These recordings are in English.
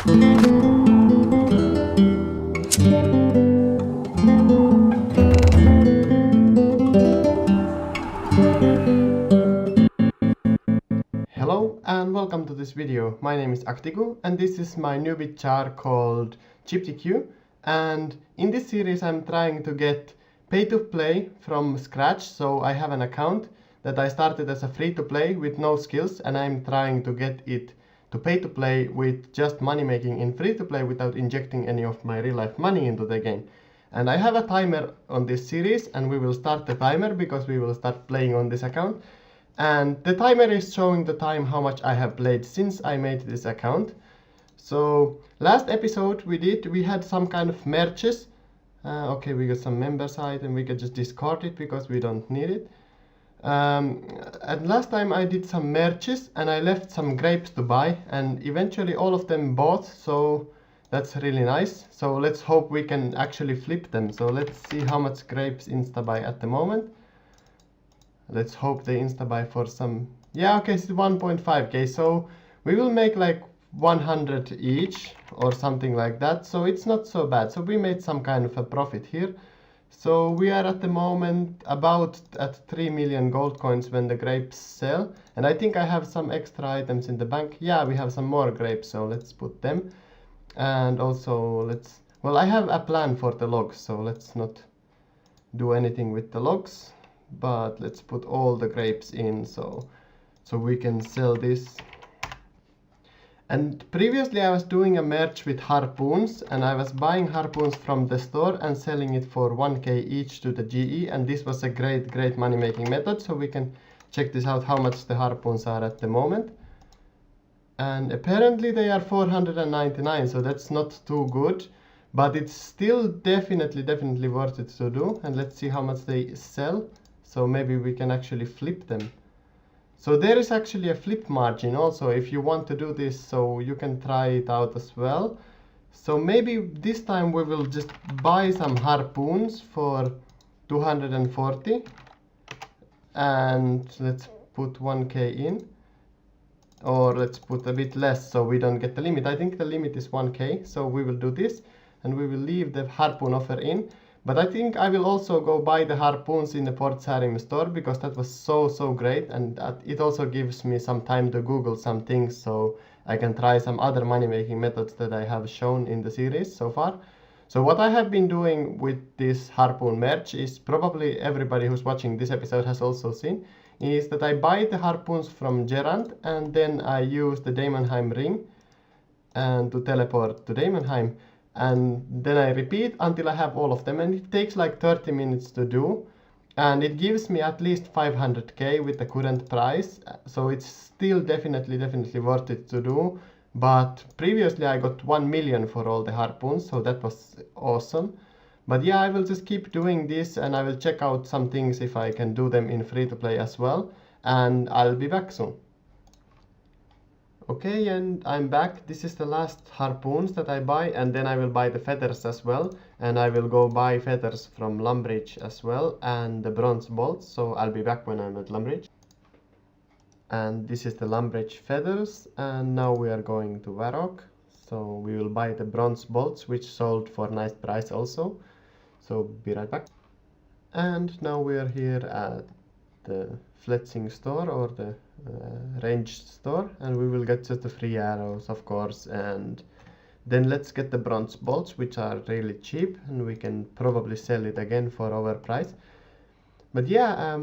Hello and welcome to this video. My name is ActiqueRS and this is my new bit jar called Cheaptique, and in this series I'm trying to get pay to play from scratch. So I have an account that I started as a free to play with no skills, and I'm trying to get it to pay to play with just money making in free to play without injecting any of my real life money into the game. And I have a timer on this series, and we will start the timer because we will start playing on this account. And the timer is showing the time how much I have played since I made this account. So last episode we had some kind of merges. Okay, we got some member site and we can just discard it because we don't need it. And last time I did some merges and I left some grapes to buy, and eventually all of them bought, so that's really nice. So let's hope we can actually flip them. So let's see how much grapes insta-buy at the moment. Let's hope they insta-buy for some. Yeah, okay, it's 1.5k, so we will make like 100 each or something like that, so it's not so bad. So we made some kind of a profit here. So we are at the moment about at 3 million gold coins when the grapes sell, and I think I have some extra items in the bank. Yeah, we have some more grapes, so let's put them. And also well, I have a plan for the logs, so let's not do anything with the logs. But let's put all the grapes in so we can sell this. And previously I was doing a merge with harpoons, and I was buying harpoons from the store and selling it for 1k each to the GE, and this was a great money making method. So we can check this out, how much the harpoons are at the moment. And apparently they are 499, so that's not too good, but it's still definitely worth it to do. And let's see how much they sell. So maybe we can actually flip them. So there is actually a flip margin also if you want to do this, so you can try it out as well. So maybe this time we will just buy some harpoons for 240, and let's put 1k in, or let's put a bit less so we don't get the limit. I think the limit is 1k, so we will do this and we will leave the harpoon offer in. But I think I will also go buy the harpoons in the Port Sarim store because that was so great, and it also gives me some time to Google some things so I can try some other money making methods that I have shown in the series so far. So what I have been doing with this harpoon merge is probably everybody who's watching this episode has also seen, is that I buy the harpoons from Gerand and then I use the Daemonheim ring and to teleport to Daemonheim. And then I repeat until I have all of them, and it takes like 30 minutes to do, and it gives me at least 500k with the current price, so it's still definitely worth it to do. But previously I got 1 million for all the harpoons, so that was awesome. But yeah, I will just keep doing this, and I will check out some things if I can do them in free to play as well, and I'll be back soon. Okay, and I'm back. This is the last harpoons that I buy, and then I will buy the feathers as well, and I will go buy feathers from Lumbridge as well, and the bronze bolts. So I'll be back when I'm at Lumbridge. And this is the Lumbridge feathers, and now we are going to Varrock. So we will buy the bronze bolts, which sold for a nice price also. So be right back. And now we are here at the Fletching store, or the ranged store, and we will get just the free arrows, of course, and then let's get the bronze bolts, which are really cheap, and we can probably sell it again for overpriced. But yeah,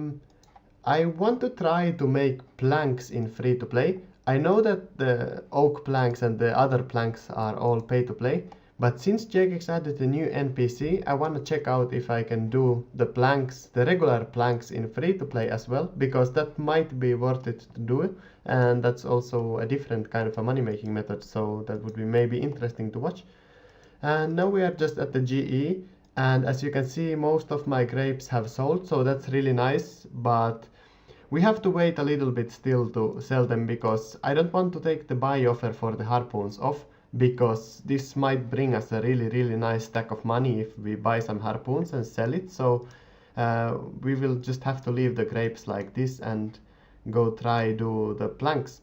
I want to try to make planks in free to play. I know that the oak planks and the other planks are all pay to play, but since Jagex added a new NPC, I want to check out if I can do the planks, the regular planks, in free to play as well, because that might be worth it to do, and that's also a different kind of a money making method, so that would be maybe interesting to watch. And now we are just at the GE, and as you can see, most of my grapes have sold, so that's really nice, but we have to wait a little bit still to sell them because I don't want to take the buy offer for the harpoons off, because this might bring us a really nice stack of money if we buy some harpoons and sell it. So we will just have to leave the grapes like this and go try do the planks.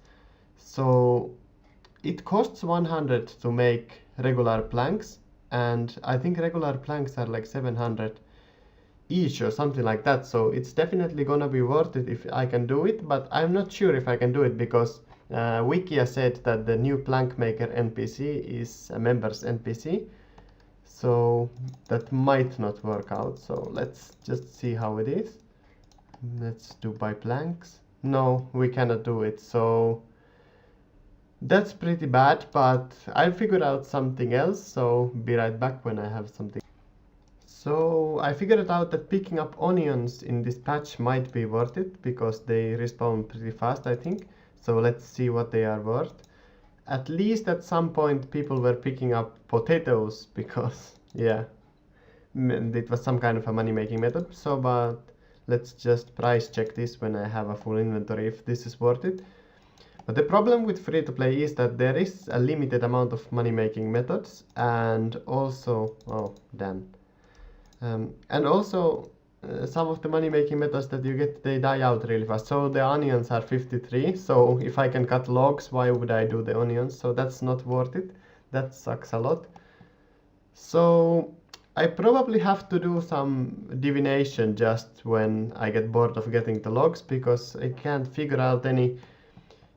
So it costs 100 to make regular planks, and I think regular planks are like 700 each or something like that, so it's definitely gonna be worth it if I can do it, but I'm not sure if I can do it because Wikia said that the new plank maker NPC is a members NPC, so that might not work out. So let's just see how it is. Let's do by planks. No, we cannot do it, so that's pretty bad, but I'll figure out something else, so be right back when I have something. So I figured out that picking up onions in this patch might be worth it because they respawn pretty fast, I think. So let's see what they are worth. At least at some point people were picking up potatoes because, yeah, it was some kind of a money making method. So, but let's just price check this when I have a full inventory if this is worth it. But the problem with free to play is that there is a limited amount of money making methods, and also, oh damn. And also some of the money making methods that you get, they die out really fast. So the onions are 53, so if I can cut logs, why would I do the onions? So that's not worth it. That sucks a lot. So I probably have to do some divination just when I get bored of getting the logs, because I can't figure out any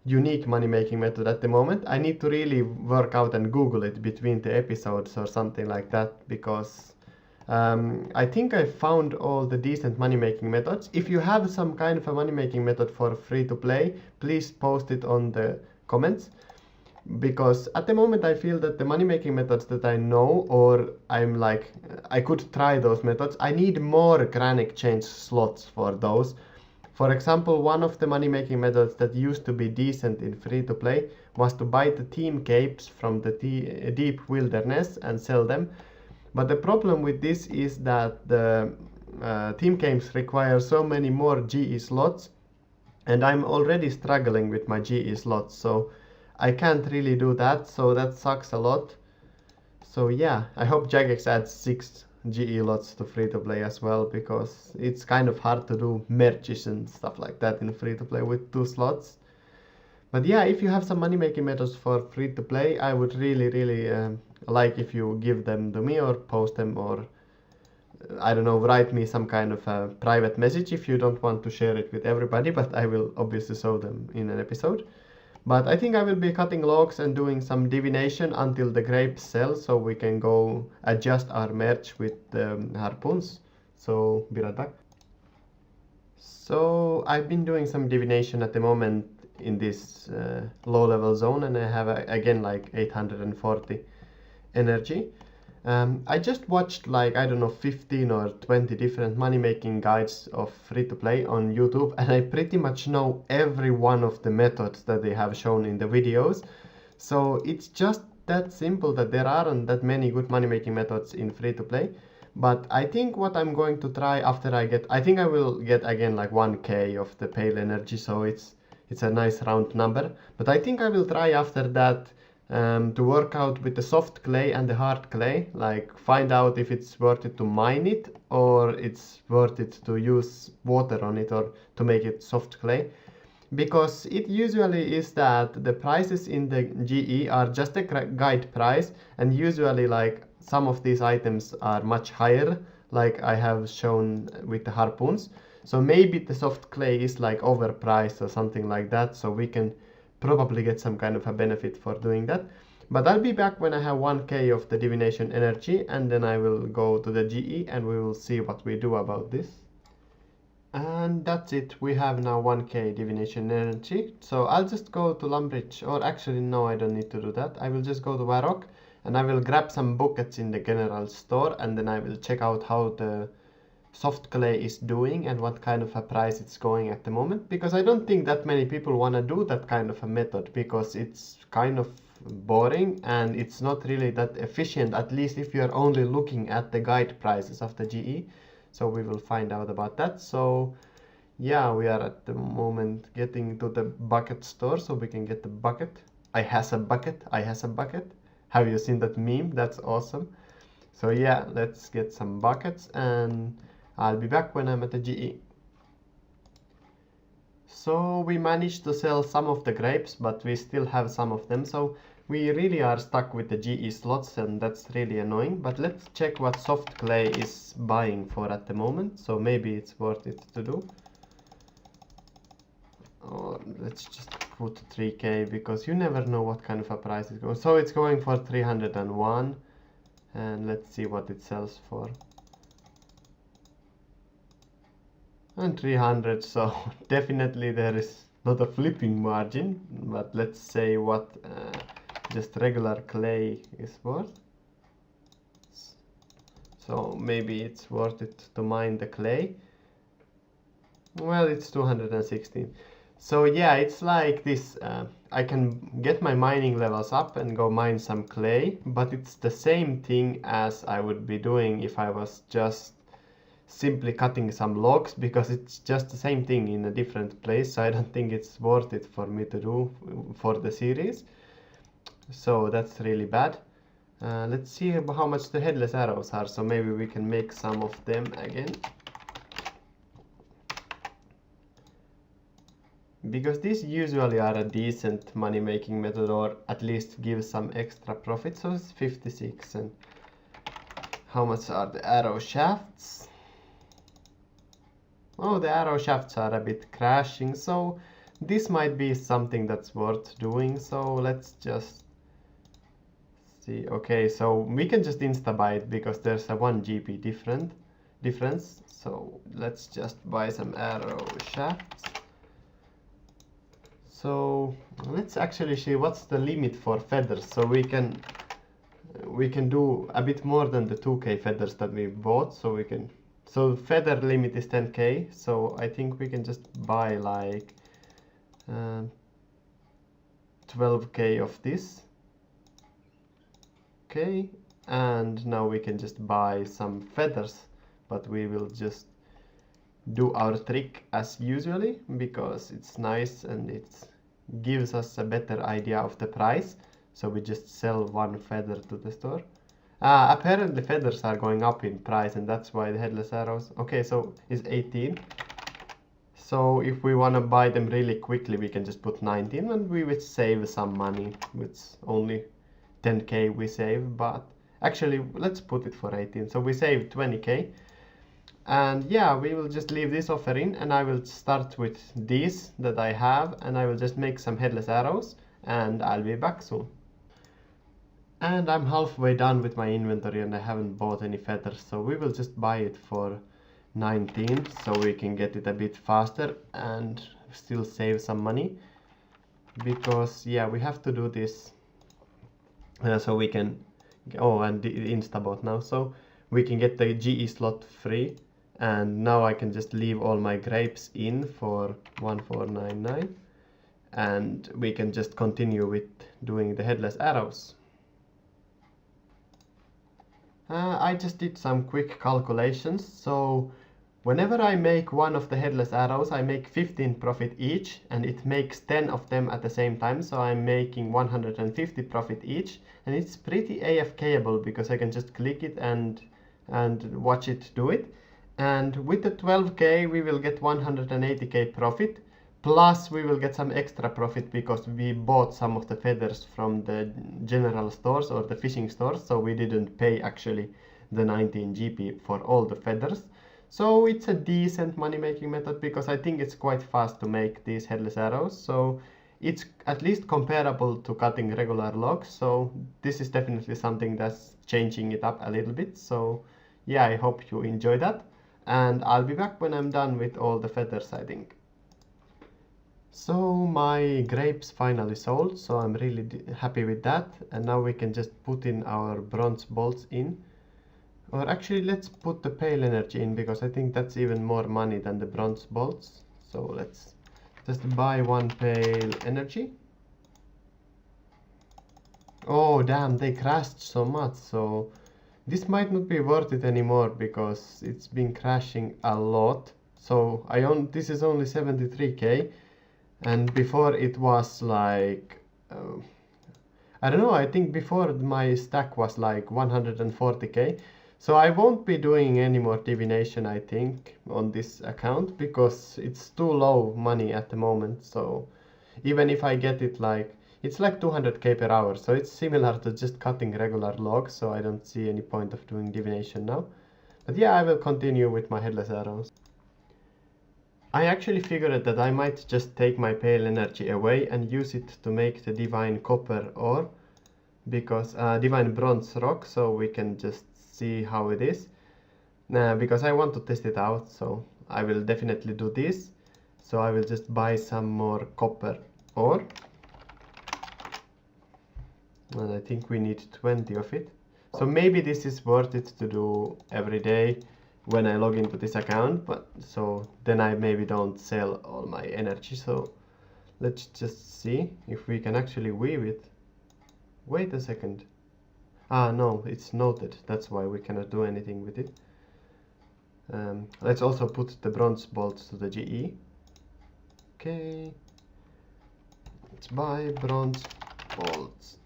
unique money making method at the moment. I need to really work out and Google it between the episodes or something like that, because I think I found all the decent money making methods. If you have some kind of a money making method for free to play, please post it on the comments, because at the moment I feel that the money making methods that I know, or I'm like, I could try those methods, I need more granic change slots for those. For example, one of the money making methods that used to be decent in free to play was to buy the team capes from the deep wilderness and sell them. But the problem with this is that the team games require so many more GE slots, and I'm already struggling with my GE slots, so I can't really do that, so that sucks a lot. So yeah, I hope Jagex adds 6 GE lots to free to play as well, because it's kind of hard to do merges and stuff like that in free to play with 2 slots. But yeah, if you have some money making methods for free to play, I would really like if you give them to me or post them, or I don't know, write me some kind of a private message if you don't want to share it with everybody, but I will obviously show them in an episode. But I think I will be cutting logs and doing some divination until the grapes sell, so we can go adjust our merch with the harpoons. So be right back. So I've been doing some divination at the moment in this low level zone, and I have again like 840 energy. I just watched like, I don't know, 15 or 20 different money making guides of free to play on YouTube, and I pretty much know every one of the methods that they have shown in the videos. So it's just that simple that there aren't that many good money making methods in free to play. But I think what I'm going to try after I think I will get again like 1k of the pale energy, so it's a nice round number. But I think I will try after that to work out with the soft clay and the hard clay, like find out if it's worth it to mine it, or it's worth it to use water on it, or to make it soft clay. Because it usually is that the prices in the GE are just a guide price, and usually like some of these items are much higher, like I have shown with the harpoons. So maybe the soft clay is like overpriced or something like that, so we can probably get some kind of a benefit for doing that. But I'll be back when I have 1k of the divination energy, and then I will go to the GE and we will see what we do about this. And that's it, we have now 1k divination energy. So I'll just go to Lumbridge, or actually no, I don't need to do that. I will just go to Varrock and I will grab some buckets in the general store, and then I will check out how the soft clay is doing and what kind of a price it's going at the moment, because I don't think that many people want to do that kind of a method, because it's kind of boring and it's not really that efficient, at least if you're only looking at the guide prices of the GE. So we will find out about that. So yeah, we are at the moment getting to the bucket store so we can get the bucket. I has a bucket. Have you seen that meme? That's awesome. So yeah, let's get some buckets and I'll be back when I'm at the GE. So we managed to sell some of the grapes, but we still have some of them. So we really are stuck with the GE slots, and that's really annoying. But let's check what soft clay is buying for at the moment, so maybe it's worth it to do. Or let's just put 3k, because you never know what kind of a price it's going. So it's going for 301, and let's see what it sells for. And 300, so definitely there is not a flipping margin, but let's say what just regular clay is worth. So maybe it's worth it to mine the clay. Well, it's 216. So yeah, it's like this, I can get my mining levels up and go mine some clay, but it's the same thing as I would be doing if I was just simply cutting some logs, because it's just the same thing in a different place. So I don't think it's worth it for me to do for the series. So that's really bad. Let's see how much the headless arrows are, so maybe we can make some of them again. Because these usually are a decent money making method, or at least give some extra profit. So it's 56. And how much are the arrow shafts? Oh, the arrow shafts are a bit crashing, so this might be something that's worth doing. So let's just see. Okay, so we can just insta buy it because there's a 1 GP difference. So let's just buy some arrow shafts. So let's actually see what's the limit for feathers, so we can do a bit more than the 2k feathers that we bought. So we can, so feather limit is 10k, so I think we can just buy like 12k of this. Okay, and now we can just buy some feathers, but we will just do our trick as usually, because it's nice and it gives us a better idea of the price. So we just sell 1 feather to the store. Apparently feathers are going up in price, and that's why the headless arrows, okay, so is 18. So if we want to buy them really quickly, we can just put 19 and we would save some money. It's only 10k we save, but actually let's put it for 18. So we save 20k. And yeah, we will just leave this offer in, and I will start with these that I have, and I will just make some headless arrows, and I'll be back soon. And I'm halfway done with my inventory, and I haven't bought any feathers, so we will just buy it for 19, so we can get it a bit faster and still save some money. Because yeah, we have to do this so we can, oh, and the instabot now, so we can get the GE slot free. And now I can just leave all my grapes in for 1499, and we can just continue with doing the headless arrows. I just did some quick calculations. So whenever I make one of the headless arrows, I make 15 profit each, and it makes 10 of them at the same time. So I'm making 150 profit each, and it's pretty AFKable because I can just click it and watch it do it. And with the 12k we will get 180k profit, plus we will get some extra profit because we bought some of the feathers from the general stores or the fishing stores, so we didn't pay actually the 19 GP for all the feathers. So it's a decent money making method, because I think it's quite fast to make these headless arrows, so it's at least comparable to cutting regular logs. So this is definitely something that's changing it up a little bit. So yeah, I hope you enjoy that. And I'll be back when I'm done with all the feathers, I think. So my grapes finally sold, so I'm really happy with that. And now we can just put in our bronze bolts in. Or actually let's put the pale energy in, because I think that's even more money than the bronze bolts. So let's just buy 1 pale energy. Oh damn, they crashed so much, so this might not be worth it anymore because it's been crashing a lot. So this is only 73k, and before it was like I don't know, I think before my stack was like 140k. So I won't be doing any more divination, I think, on this account, because it's too low money at the moment. So even if I get it like, it's like 200k per hour, so it's similar to just cutting regular logs, so I don't see any point of doing divination now. But yeah, I will continue with my headless arrows. I actually figured that I might just take my pale energy away and use it to make the divine copper ore, because divine bronze rock, so we can just see how it is. Because I want to test it out, so I will definitely do this. So I will just buy some more copper ore. And I think we need 20 of it. So maybe this is worth it to do every day when I log into this account, but so then I maybe don't sell all my energy. So let's just see if we can actually weave it. Wait a second. Ah, no, it's noted. That's why we cannot do anything with it. Let's also put the bronze bolts to the GE. Okay. Let's buy bronze bolts.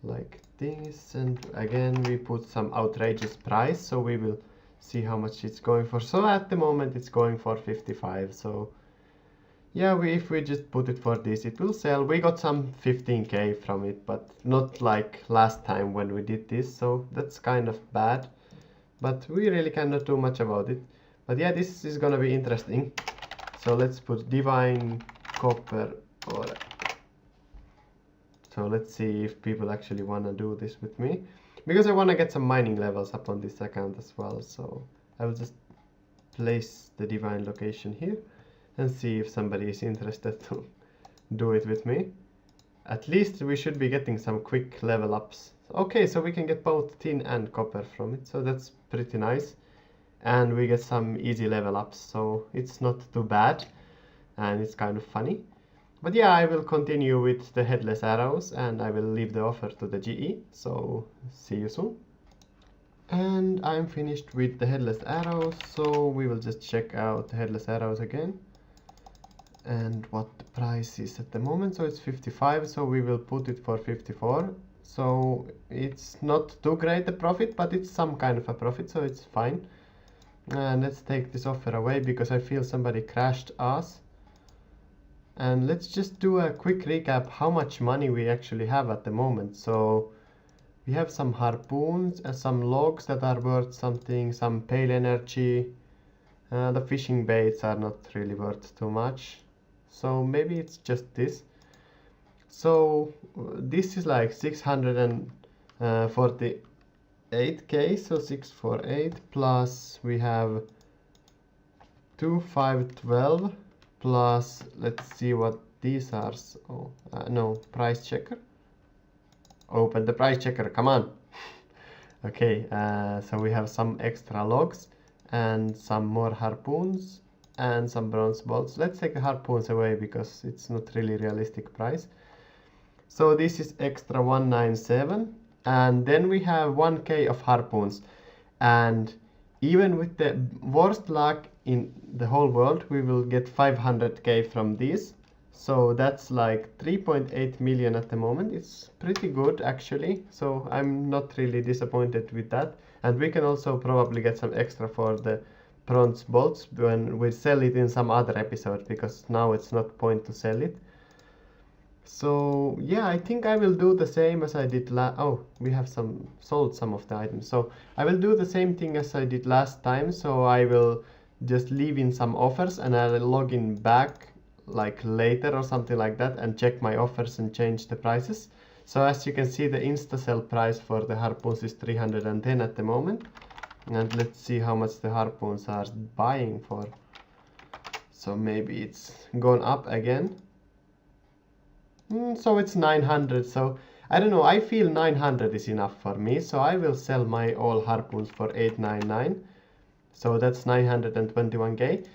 Like this, and again we put some outrageous price, so we will see how much it's going for. So at the moment it's going for 55, so yeah, if we just put it for this, it will sell. We got some 15k from it, but not like last time when we did this, so that's kind of bad, but we really cannot do much about it. But yeah, this is gonna be interesting. So let's put divine copper ore. So let's see if people actually want to do this with me, because I want to get some mining levels up on this account as well. So I will just place the divine location here and see if somebody is interested to do it with me. At least we should be getting some quick level ups. Okay, so we can get both tin and copper from it, so that's pretty nice. And we get some easy level ups, so it's not too bad and it's kind of funny. But yeah, I will continue with the headless arrows and I will leave the offer to the GE, so see you soon. And I'm finished with the headless arrows, so we will just check out the headless arrows again and what the price is at the moment. So it's 55, so we will put it for 54. So it's not too great a profit, but it's some kind of a profit, so it's fine. And let's take this offer away because I feel somebody crashed us. And let's just do a quick recap how much money we actually have at the moment. So we have some harpoons and some logs that are worth something, some pale energy. The fishing baits are not really worth too much, so maybe it's just this. So this is like 648k, so 648 plus we have 2512 plus, let's see what these are. Oh, no, price checker. Open the price checker, come on. Okay, so we have some extra logs and some more harpoons and some bronze bolts. Let's take the harpoons away because it's not really realistic price. So this is extra 197, and then we have 1k of harpoons, and even with the worst luck in the whole world, we will get 500k from these. So that's like 3.8 million at the moment. It's pretty good actually, so I'm not really disappointed with that. And we can also probably get some extra for the bronze bolts when we sell it in some other episode, because now it's not point to sell it. So yeah, I think I will do the same as I did we have sold some of the items. So I will do the same thing as I did last time. So I will just leave in some offers and I'll log in back like later or something like that and check my offers and change the prices. So as you can see, the insta sell price for the harpoons is 310 at the moment. And let's see how much the harpoons are buying for. So maybe it's gone up again. So it's 900, so I don't know, I feel 900 is enough for me, so I will sell my all harpoons for 899, so that's 921k.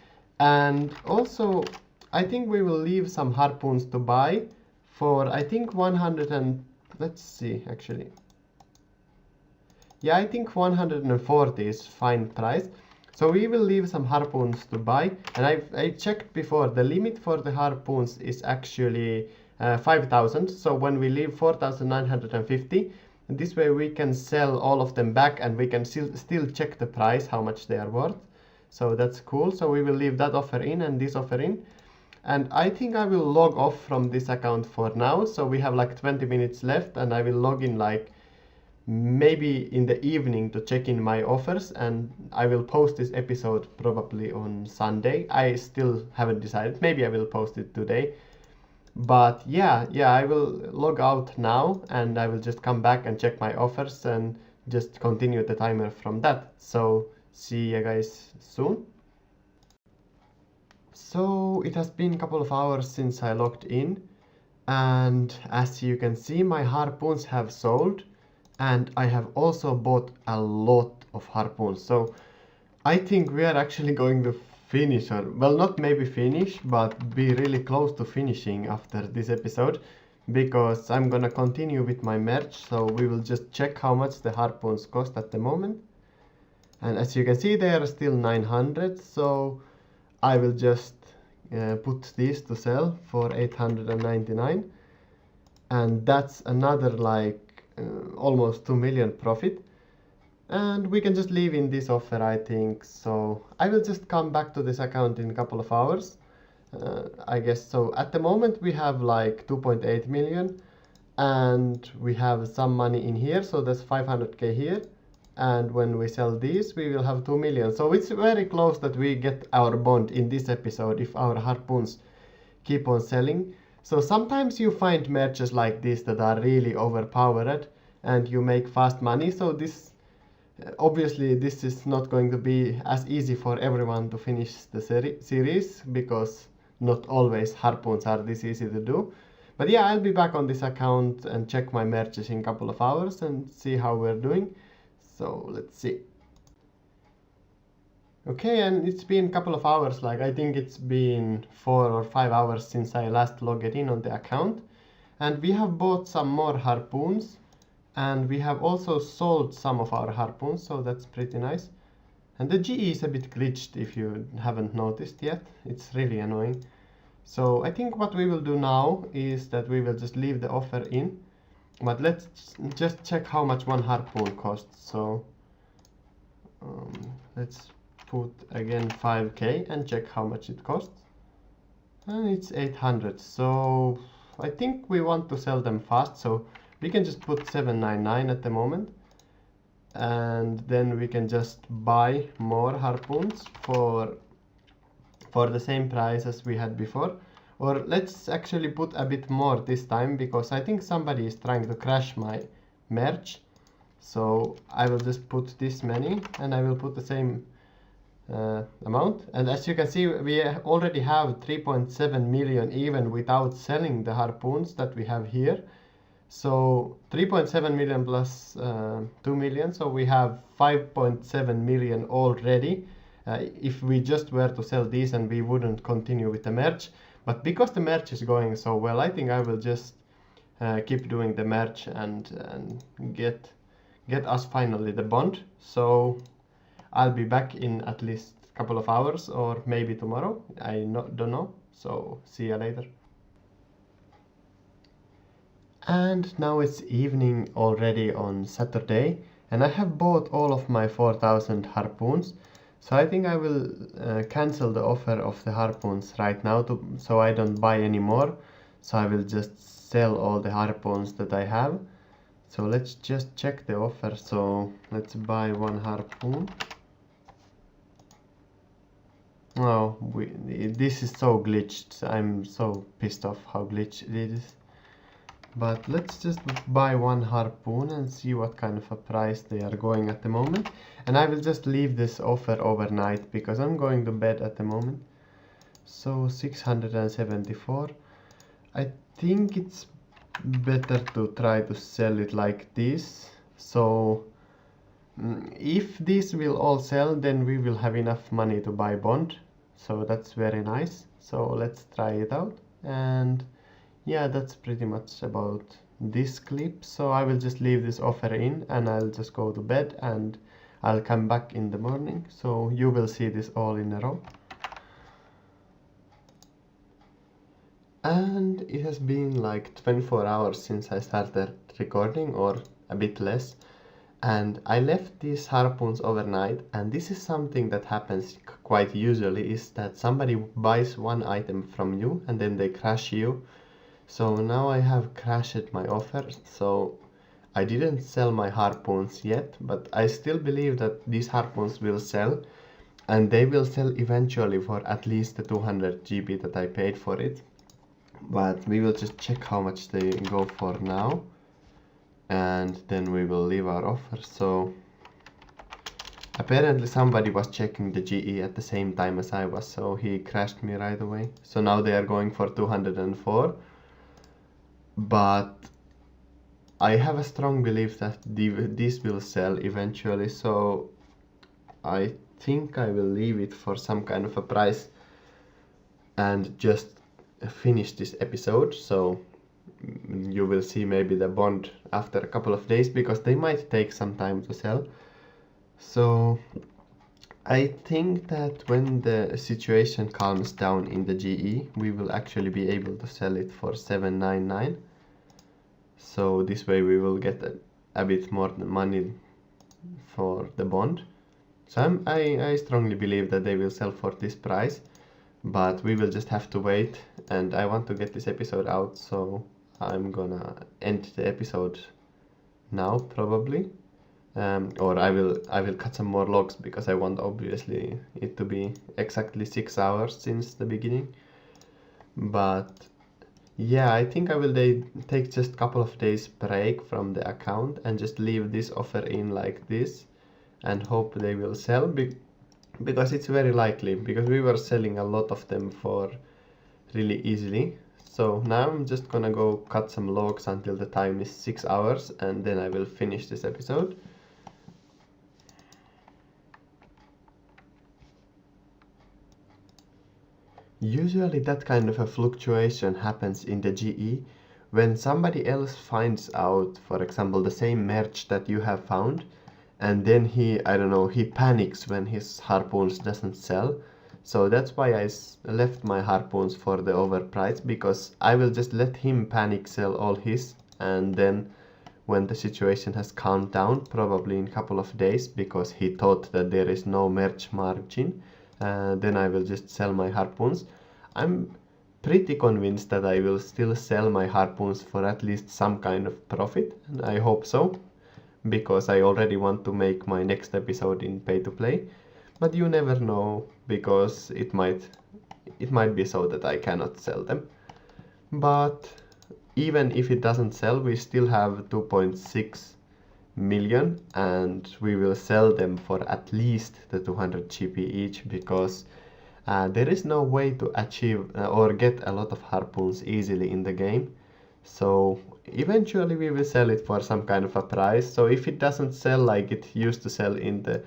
And also I think we will leave some harpoons to buy for, I think 100 and let's see actually, yeah, I think 140 is fine price. So we will leave some harpoons to buy, and I checked before, the limit for the harpoons is actually 5,000. So when we leave 4,950, this way we can sell all of them back and we can still check the price, how much they are worth. So that's cool. So we will leave that offer in and this offer in. And I think I will log off from this account for now. So we have like 20 minutes left, and I will log in like maybe in the evening to check in my offers, and I will post this episode probably on Sunday. I still haven't decided. Maybe I will post it today. But yeah, I will log out now, and I will just come back and check my offers and just continue the timer from that. So see you guys soon. So it has been a couple of hours since I logged in, and as you can see, my harpoons have sold, and I have also bought a lot of harpoons. So I think we are actually going to finish, or well, not maybe finish, but be really close to finishing after this episode, because I'm gonna continue with my merch. So we will just check how much the harpoons cost at the moment, and as you can see, they are still 900. So I will just put these to sell for 899, and that's another like almost 2 million profit. And we can just leave in this offer, I think. So I will just come back to this account in a couple of hours, I guess. So at the moment we have like 2.8 million, and we have some money in here, so there's 500k here, and when we sell these we will have 2 million. So it's very close that we get our bond in this episode if our harpoons keep on selling. So sometimes you find merges like this that are really overpowered and you make fast money. So this obviously this is not going to be as easy for everyone to finish the series, because not always harpoons are this easy to do. But yeah, I'll be back on this account and check my merges in a couple of hours and see how we're doing. So let's see. Okay, and it's been a couple of hours, like I think it's been 4 or 5 hours since I last logged in on the account, and we have bought some more harpoons, and we have also sold some of our harpoons, so that's pretty nice. And the GE is a bit glitched if you haven't noticed yet. It's really annoying. So I think what we will do now is that we will just leave the offer in, but let's just check how much one harpoon costs. So let's put again 5k and check how much it costs, and it's 800. So I think we want to sell them fast, so we can just put 799 at the moment, and then we can just buy more harpoons for the same price as we had before. Or let's actually put a bit more this time, because I think somebody is trying to crash my merge. So I will just put this many, and I will put the same amount. And as you can see, we already have 3.7 million even without selling the harpoons that we have here. So 3.7 million plus 2 million, so we have 5.7 million already if we just were to sell these and we wouldn't continue with the merge. But because the merge is going so well, I think I will just keep doing the merge and get us finally the bond. So I'll be back in at least a couple of hours, or maybe tomorrow, don't know. So see you later. And now it's evening already on Saturday, and I have bought all of my 4000 harpoons. So I think I will cancel the offer of the harpoons right now, so I don't buy any more. So I will just sell all the harpoons that I have. So let's just check the offer. So let's buy one harpoon. Oh, this is so glitched. I'm so pissed off how glitched it is. But let's just buy one harpoon and see what kind of a price they are going at the moment. And I will just leave this offer overnight, because I'm going to bed at the moment. So 674. I think it's better to try to sell it like this. So if this will all sell, then we will have enough money to buy bond. So that's very nice. So let's try it out. And yeah, that's pretty much about this clip. So I will just leave this offer in, and I'll just go to bed, and I'll come back in the morning. So you will see this all in a row. And it has been like 24 hours since I started recording, or a bit less. And I left these harpoons overnight, and this is something that happens quite usually, is that somebody buys one item from you and then they crash you. So now I have crashed my offer, so I didn't sell my harpoons yet, but I still believe that these harpoons will sell, and they will sell eventually for at least the 200 GB that I paid for it. But we will just check how much they go for now, and then we will leave our offer. So apparently somebody was checking the GE at the same time as I was, so he crashed me right away. So now they are going for 204, but I have a strong belief that these will sell eventually, so I think I will leave it for some kind of a price and just finish this episode. So you will see maybe the bond after a couple of days, because they might take some time to sell. So I think that when the situation calms down in the GE, we will actually be able to sell it for 799. So this way we will get a bit more money for the bond. So I strongly believe that they will sell for this price, but we will just have to wait, and I want to get this episode out, so I'm gonna end the episode now probably. Or I will cut some more logs, because I want obviously it to be exactly 6 hours since the beginning. But yeah, I think I will take just a couple of days break from the account and just leave this offer in like this and hope they will sell, because it's very likely, because we were selling a lot of them for really easily. So now I'm just gonna go cut some logs until the time is 6 hours, and then I will finish this episode. Usually that kind of a fluctuation happens in the GE when somebody else finds out, for example, the same merch that you have found, and then I don't know, he panics when his harpoons doesn't sell. So that's why I left my harpoons for the overprice, because I will just let him panic sell all his, and then when the situation has calmed down, probably in a couple of days, because he thought that there is no merch margin, then I will just sell my harpoons. I'm pretty convinced that I will still sell my harpoons for at least some kind of profit, and I hope so, because I already want to make my next episode in pay-to-play. But you never know, because it might be so that I cannot sell them. But even if it doesn't sell, we still have 2.6 million, and we will sell them for at least the 200 GP each, because there is no way to achieve or get a lot of harpoons easily in the game. So eventually we will sell it for some kind of a price. So if it doesn't sell like it used to sell in the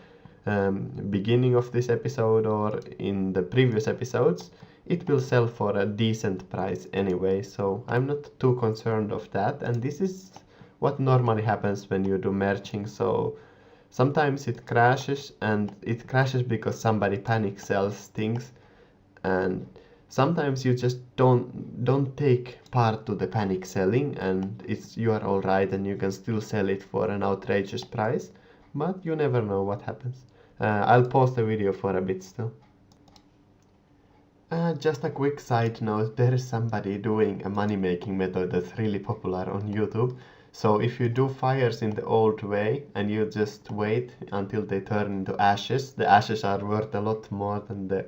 beginning of this episode or in the previous episodes, it will sell for a decent price anyway, so I'm not too concerned of that. And this is what normally happens when you do merging. So sometimes it crashes, and it crashes because somebody panic sells things, and sometimes you just don't take part to the panic selling, and you are all right, and you can still sell it for an outrageous price, but you never know what happens. I'll pause the video for a bit still. Just a quick side note, there is somebody doing a money making method that's really popular on YouTube. So if you do fires in the old way and you just wait until they turn into ashes, the ashes are worth a lot more than the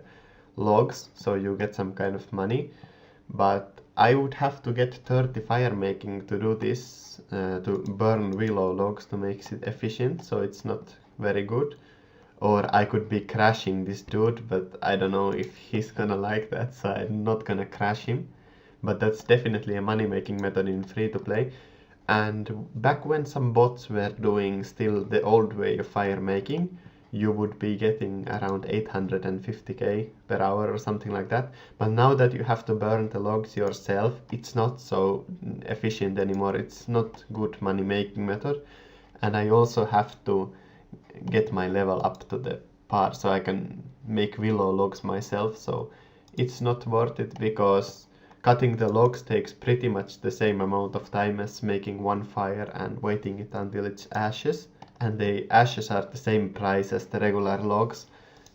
logs, so you get some kind of money. But I would have to get 30 fire making to do this, to burn willow logs to make it efficient, so it's not very good. Or I could be crashing this dude, but I don't know if he's gonna like that, so I'm not gonna crash him. But that's definitely a money making method in free to play. And back when some bots were doing still the old way of fire making, you would be getting around 850k per hour or something like that. But now that you have to burn the logs yourself, it's not so efficient anymore. It's not good money making method. And I also have to get my level up to the par so I can make willow logs myself. So it's not worth it, because cutting the logs takes pretty much the same amount of time as making one fire and waiting it until it's ashes. and the ashes are the same price as the regular logs,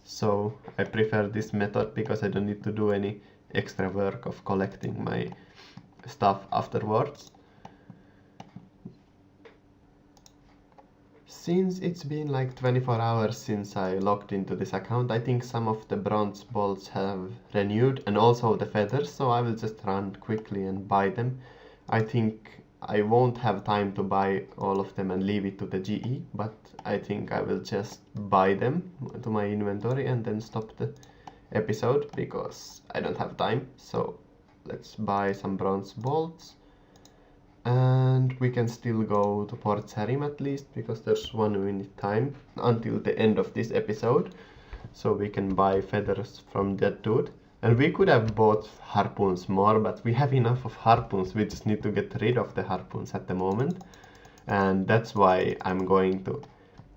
so I prefer this method because I don't need to do any extra work of collecting my stuff afterwards. Since it's been like 24 hours since I logged into this account, I think some of the bronze bolts have renewed and also the feathers, so I will just run quickly and buy them. I think I won't have time to buy all of them and leave it to the GE, but I think I will just buy them to my inventory and then stop the episode because I don't have time. So let's buy some bronze bolts. And we can still go to Port Sarim at least, because there's 1 minute time until the end of this episode. So we can buy feathers from that dude. And we could have bought harpoons more, but we have enough of harpoons. We just need to get rid of the harpoons at the moment. And that's why I'm going to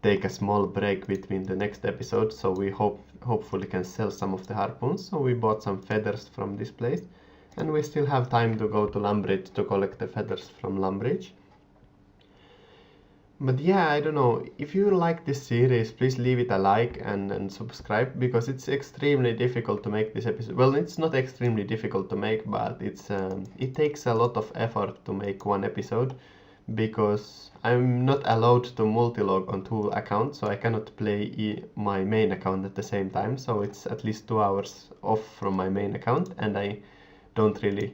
take a small break between the next episode, so we hopefully can sell some of the harpoons. So we bought some feathers from this place. And we still have time to go to Lumbridge to collect the feathers from Lumbridge. But yeah, I don't know, if you like this series, please leave it a like and subscribe, because it's extremely difficult to make this episode. Well, it's not extremely difficult to make, but it takes a lot of effort to make one episode, because I'm not allowed to multilog on 2 accounts, so I cannot play my main account at the same time, so it's at least 2 hours off from my main account, and I don't really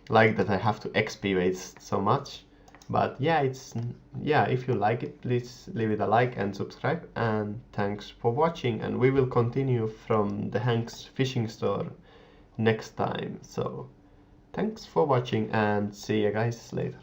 like that I have to XP waste so much. But yeah, if you like it, please leave it a like and subscribe, and thanks for watching, and we will continue from the Hank's fishing store next time. So thanks for watching and see you guys later.